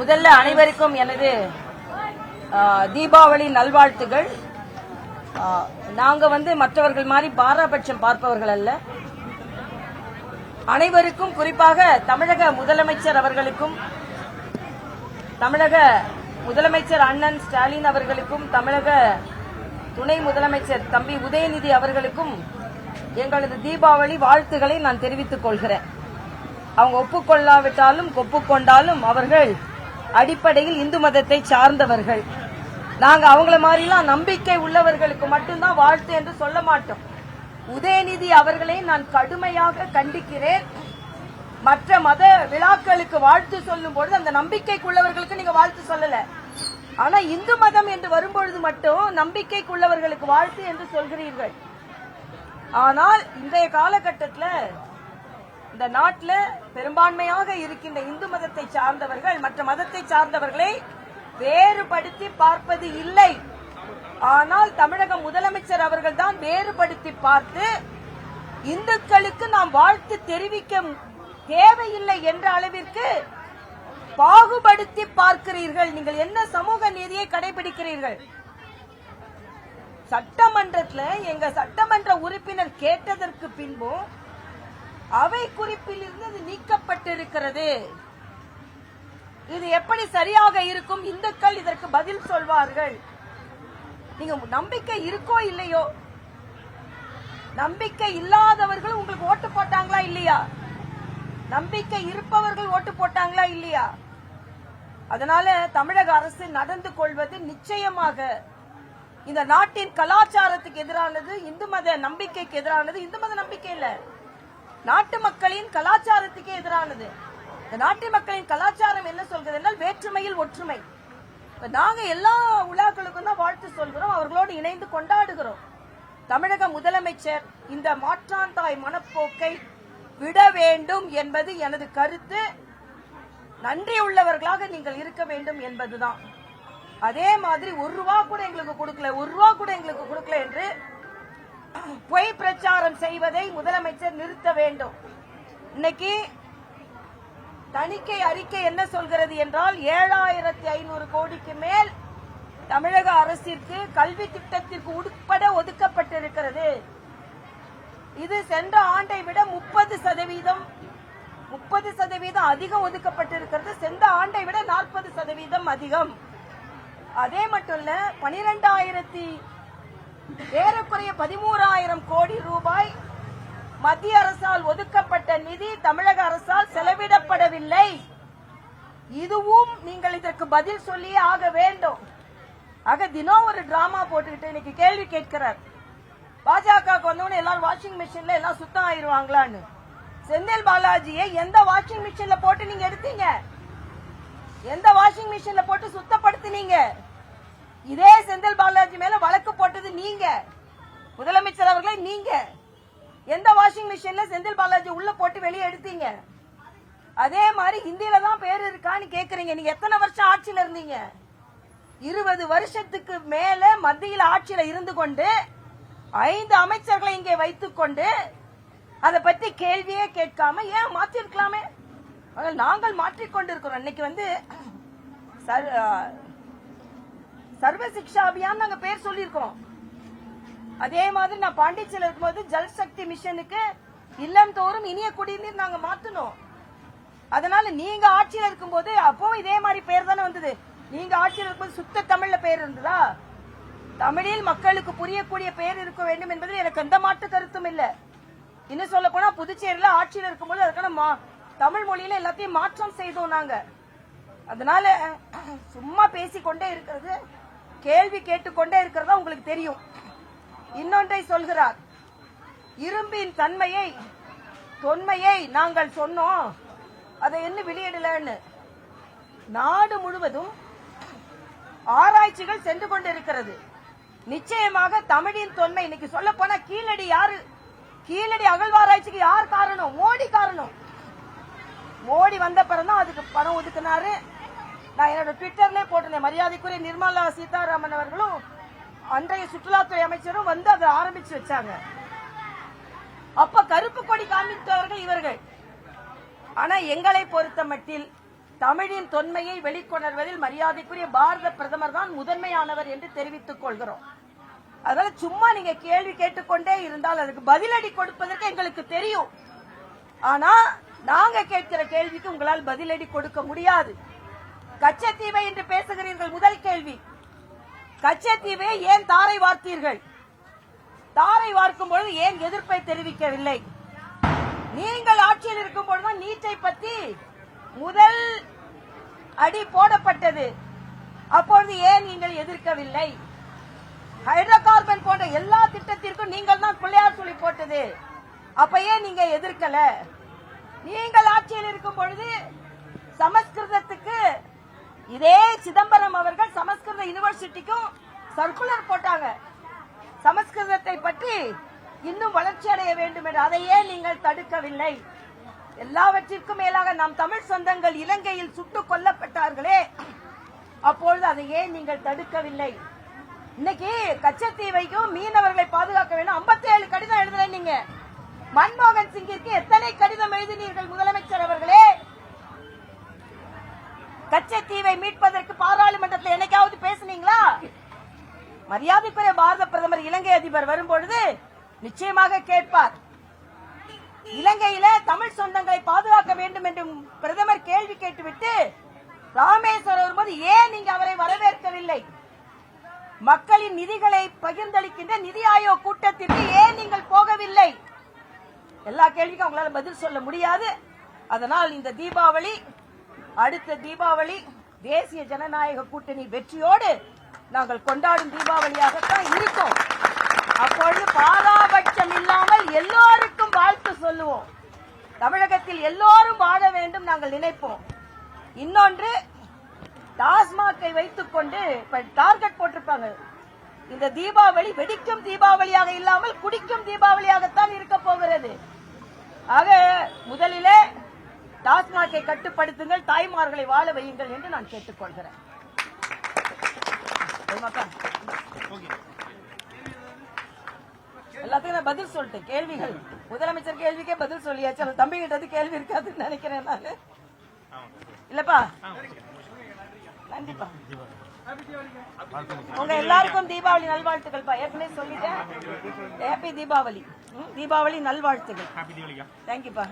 முதல்ல அனைவருக்கும் எனது தீபாவளி நல்வாழ்த்துகள். நாங்க மற்றவர்கள் மாதிரி பாராபட்சம் பார்ப்பவர்கள் அல்ல. அனைவருக்கும், குறிப்பாக தமிழக முதலமைச்சர் அவர்களுக்கும், தமிழக முதலமைச்சர் அண்ணன் ஸ்டாலின் அவர்களுக்கும், தமிழக துணை முதலமைச்சர் தம்பி உதயநிதி அவர்களுக்கும் எங்களது தீபாவளி வாழ்த்துக்களை நான் தெரிவித்துக் கொள்கிறேன். அவங்க ஒப்புக்கொள்ளாவிட்டாலும் ஒப்புக்கொண்டாலும் அவர்கள் அடிப்படையில் இந்து மதத்தை சார்ந்தவர்கள். நாங்க அவங்கள மாதிரிலாம் நம்பிக்கை உள்ளவர்களுக்கு மட்டும்தான் வாழ்த்து என்று சொல்ல மாட்டோம். உதயநிதி அவர்களை நான் கடுமையாக கண்டிக்கிறேன். மற்ற மத விழாக்களுக்கு வாழ்த்து சொல்லும் பொழுது அந்த நம்பிக்கைக்குள்ளவர்களுக்கு நீங்க வாழ்த்து சொல்லல. ஆனா இந்து மதம் என்று வரும்பொழுது மட்டும் நம்பிக்கைக்குள்ளவர்களுக்கு வாழ்த்து என்று சொல்கிறீர்கள். ஆனால் இன்றைய காலகட்டத்தில் இந்த நாட்டில் பெரும்பான்மையாக இருக்கின்ற இந்து மதத்தை சார்ந்தவர்கள் மற்ற மதத்தை சார்ந்தவர்களை வேறுபடுத்தி பார்ப்பது இல்லை. ஆனால் தமிழக முதலமைச்சர் அவர்கள் தான் வேறுபடுத்தி பார்த்து இந்துக்களுக்கு நாம் வாழ்த்து தெரிவிக்க தேவையில்லை என்ற அளவிற்கு பாகுபடுத்தி பார்க்கிறீர்கள். நீங்கள் என்ன சமூக நீதியை கடைபிடிக்கிறீர்கள்? சட்டமன்றத்தில் எங்க சட்டமன்ற உறுப்பினர் கேட்டதற்கு பின்பும் அவை குறிப்பில் இருந்து அது நீக்கப்பட்டிருக்கிறது. இது எப்படி சரியாக இருக்கும்? இந்துக்கள் இதற்கு பதில் சொல்வார்கள். நீங்க நம்பிக்கை இருக்கோ இல்லையோ, நம்பிக்கை இல்லாதவர்கள் உங்களுக்கு ஓட்டு போட்டாங்களா இல்லையா? நம்பிக்கை இருப்பவர்கள் ஓட்டு போட்டாங்களா இல்லையா? அதனால தமிழக அரசு நடந்து கொள்வது நிச்சயமாக இந்த நாட்டின் கலாச்சாரத்துக்கு எதிரானது, இந்து மத நம்பிக்கைக்கு எதிரானது. இந்து மத நம்பிக்கை இல்ல, நாட்டு மக்களின் கலாச்சாரத்துக்கு எதிரானது. இந்த நாட்டு மக்களின் கலாச்சாரம் என்ன சொல்கிறது என்றால் வேற்றுமையில் ஒற்றுமை. நாங்க எல்லா விழாக்களுக்கும் தான் வாழ்த்து சொல்கிறோம், அவர்களோடு இணைந்து கொண்டாடுகிறோம். தமிழக முதலமைச்சர் இந்த மாற்றாந்தாய் மனப்போக்கை விட வேண்டும் என்பது எனது கருத்து. நன்றி உள்ளவர்களாக நீங்கள் இருக்க வேண்டும் என்பதுதான். அதே மாதிரி ₹1 கூட எங்களுக்கு கொடுக்கல, ₹1 கூட எங்களுக்கு கொடுக்கல என்று பொய் பிரச்சாரம் செய்வதை முதலமைச்சர் நிறுத்த வேண்டும். இன்னைக்கு தணிக்கை அறிக்கை என்ன சொல்கிறது என்றால் 7500 கோடிக்கு மேல் தமிழக அரசிற்கு கல்வி திட்டத்திற்கு உட்பட ஒதுக்கப்பட்டிருக்கிறது. இது சென்ற ஆண்டை விட 30% அதிகம் ஒதுக்கப்பட்டிருக்கிறது. சென்ற ஆண்டை விட 40% அதிகம். அதே மட்டும் இல்ல, 13,000 கோடி ரூபாய் மத்திய அரசால் ஒதுக்கப்பட்ட நிதி தமிழக அரசால் செலவிடப்படவில்லை. இதுவும் நீங்கள் இதற்கு பதில் சொல்லியே ஆக வேண்டும். ஆக தினம் ஒரு டிராமா போட்டுக்கிட்டு இன்னைக்கு கேள்வி கேட்கிறார். பாஜக வந்தவொடனே எல்லாரும் வாஷிங் மிஷின்ல எல்லாம் சுத்தம் ஆயிருவாங்களான்னு. செந்தில் பாலாஜியை எந்த வாஷிங் மிஷின்ல போட்டு நீங்க எடுத்தீங்க? எந்த வாஷிங் மிஷின்ல போட்டு சுத்தப்படுத்தினீங்க? இதே செந்தில் பாலாஜி மேல வழக்கு போட்டது நீங்க, முதலமைச்சர் அவர்களை. நீங்க எந்த வாஷிங் மிஷின்ல செந்தில் பாலாஜி உள்ள போட்டு வெளியே எடுத்தீங்க? அதே மாதிரி ஹிந்தியில தான் பேர் இருக்கான்னு கேக்குறீங்க. நீங்க எத்தனை வருஷம் ஆட்சியில இருந்தீங்க? 20 வருஷத்துக்கு மேல மத்தியில் ஆட்சியில இருந்து கொண்டு 5 அமைச்சர்களை இங்கே வைத்துக் கொண்டு அதை பத்தி கேள்வியே கேட்காம ஏன் மாற்றிருக்கலாமே? நாங்கள் மாற்றிக்கொண்டிருக்கிறோம். இன்னைக்கு சர்வ சிக்ஷா அபியான் நாங்க பேர் சொல்லியிருக்கிறோம். அதே மாதிரி நான் பாண்டிச்சேரியில் இருக்கும்போது ஜல் சக்தி மிஷனுக்கு இல்லம் தோறும் இனிய குடிநீர் நாங்க மாத்தணும். அதனால நீங்க ஆட்சியில் இருக்கும்போது அப்பவும் இதே மாதிரி பேர் தானே வந்தது. நீங்க ஆட்சியில் இருக்கும்போது சுத்த தமிழ்ல பேர் இருந்ததா? தமிழில் மக்களுக்கு புரியக்கூடிய பேர் இருக்க வேண்டும் என்பதில் எனக்கு எந்த மாற்று கருத்தும் இல்ல. இன்னும் சொல்ல போனா புதுச்சேரியில ஆட்சியில் இருக்கும்போது அதுக்கான தமிழ் மொழியில எல்லாத்தையும் மாற்றம் செய்தோம் நாங்க. அதனால சும்மா பேசிக்கொண்டே இருக்கிறது, கேள்வி கேட்டுக்கொண்டே இருக்கிறதா உங்களுக்கு தெரியும். இன்னொன்றை சொல்கிறார், இரும்பின் தன்மையை தொன்மையை நாங்கள் சொன்னோம், அதை என்ன வெளியிடலன்னு. நாடு முழுவதும் ஆராய்ச்சிகள் சென்று கொண்டிருக்கிறது. நிச்சயமாக தமிழின் தொன்மை இன்னைக்கு சொல்ல போனா கீழடி யாரு? கீழடி அகழ்வாராய்ச்சிக்கு யார் காரணம்? மோடி காரணம். மோடி வந்த பிறந்தான் அதுக்கு பணம் ஒதுக்கினாரு. நான் என்னோட ட்விட்டர்ல போட்டேன். மரியாதைக்குரிய நிர்மலா சீதாராமன் அவர்களும் அன்றைய சுற்றுலாத்துறை அமைச்சரும் அதை ஆரம்பிச்சு வச்சாங்க. அப்ப கருப்பு கொடி காண்பித்தவர்கள் இவர்கள். ஆனா எங்களை பொறுத்த மட்டில் தமிழின் தொன்மையை வெளிக்கொணர்வதில் மரியாதைக்குரிய பாரத பிரதமர் தான் முதன்மையானவர் என்று தெரிவித்துக் கொள்கிறோம். அதனால சும்மா நீங்க கேள்வி கேட்டுக்கொண்டே இருந்தால் அதுக்கு பதிலடி கொடுப்பதற்கு எங்களுக்கு தெரியும். ஆனா நாங்க கேட்கிற கேள்விக்கு உங்களால் பதிலடி கொடுக்க முடியாது. கச்சத்தீவை என்று பேசுகிறீர்கள். முதல் கேள்வி, கச்சத்தீவை ஏன் தாரை வார்த்தீர்கள்? தாரை வார்க்கும் பொழுது ஏன் எதிர்ப்பை தெரிவிக்கவில்லை? நீங்கள் ஆட்சியில் இருக்கும் பொழுது நீட்டை பற்றி முதல் அடி போடப்பட்டது. அப்பொழுது ஏன் நீங்கள் எதிர்க்கவில்லை? ஹைட்ரோ கார்பன் போன்ற எல்லா திட்டத்திற்கும் நீங்கள் தான் பிள்ளையார் சொல்லி போட்டது. அப்ப ஏன் நீங்க எதிர்க்கல? நீங்கள் ஆட்சியில் இருக்கும் பொழுது சமஸ்கிருதத்துக்கு இதே சிதம்பரம் அவர்கள் சமஸ்கிருத யூனிவர்சிட்டிக்கும் சர்க்குலர் போட்டாங்க. சமஸ்கிருதத்தை பற்றி இன்னும் வளர்ச்சி அடைய வேண்டும் என்று. அதை ஏன் நீங்கள் தடுக்கவில்லை? எல்லாவற்றிற்கும் மேலாக நம் தமிழ் சொந்தங்கள் இலங்கையில் சுட்டுக் கொல்லப்பட்டார்களே, அப்பொழுது அதை ஏன் நீங்கள் தடுக்கவில்லை? இன்னைக்கு கச்சத்தீவைக்கும் மீனவர்களை பாதுகாக்க வேண்டும் 57 கடிதம் எழுதுறேன். நீங்க மன்மோகன் சிங்கிற்கு எத்தனை கடிதம் எழுதினீர்கள் முதலமைச்சர் அவர்களே? கச்சத்தீவை மீட்பதற்கு பாராளுமன்றத்தில் என்னைக்காவது பேசுனீங்களா? மரியாதைக்குரிய பாரத பிரதமர் இலங்கை அதிபர் வரும்பொழுது நிச்சயமாக கேட்பார். இலங்கையில தமிழ் சொந்தங்களை பாதுகாக்க வேண்டும் என்று பிரதமர் கேள்வி கேட்டுவிட்டு ராமேஸ்வரம் வரும்போது ஏன் நீங்க அவரை வரவேற்கவில்லை? மக்களின் நிதிகளை பகிர்ந்தளிக்கின்ற நிதி ஆயோக் கூட்டத்திற்கு ஏன் நீங்கள் போகவில்லை? எல்லா கேள்விக்கும் உங்களால பதில் சொல்ல முடியாது. அதனால் இந்த தீபாவளி, அடுத்த தீபாவளி தேசிய ஜனநாயக கூட்டணி வெற்றியோடு நாங்கள் கொண்டாடும் தீபாவளியாகத்தான் இருக்கும். அப்பொழுது பாராபட்சம் இல்லாமல் எல்லோருக்கும் வாழ்த்து சொல்லுவோம். தமிழகத்தில் எல்லோரும் வாழ வேண்டும் நாங்கள் நினைப்போம். இன்னொன்று, டாஸ்மாகை வைத்துக் கொண்டு டார்கெட் போட்டிருப்பாங்க. இந்த தீபாவளி வெடிக்கும் தீபாவளியாக இல்லாமல் குடிக்கும் தீபாவளியாகத்தான் இருக்க போகிறது. ஆக முதலிலே டாஸ்மாகை கட்டுப்படுத்துங்கள், தாய்மார்களை வாழ வையுங்கள் என்று நான் கேட்டுக்கொள்கிறேன். எல்லாத்துக்கும் நான் பதில் சொல்லிட்டேன். கேள்விகள் முதலமைச்சர் கேள்விக்கே பதில் சொல்லியாச்சு. தம்பி கிட்ட கேள்வி இருக்காதுன்னு நினைக்கிறேன் நான். இல்லப்பா, கண்டிப்பா உங்க எல்லாருக்கும் தீபாவளி நல்வாழ்த்துக்கள். ஏற்கனவே சொல்லிட்டேன். ஹாப்பி தீபாவளி. தீபாவளி நல்வாழ்த்துக்கள். தேங்க்யூப்பா.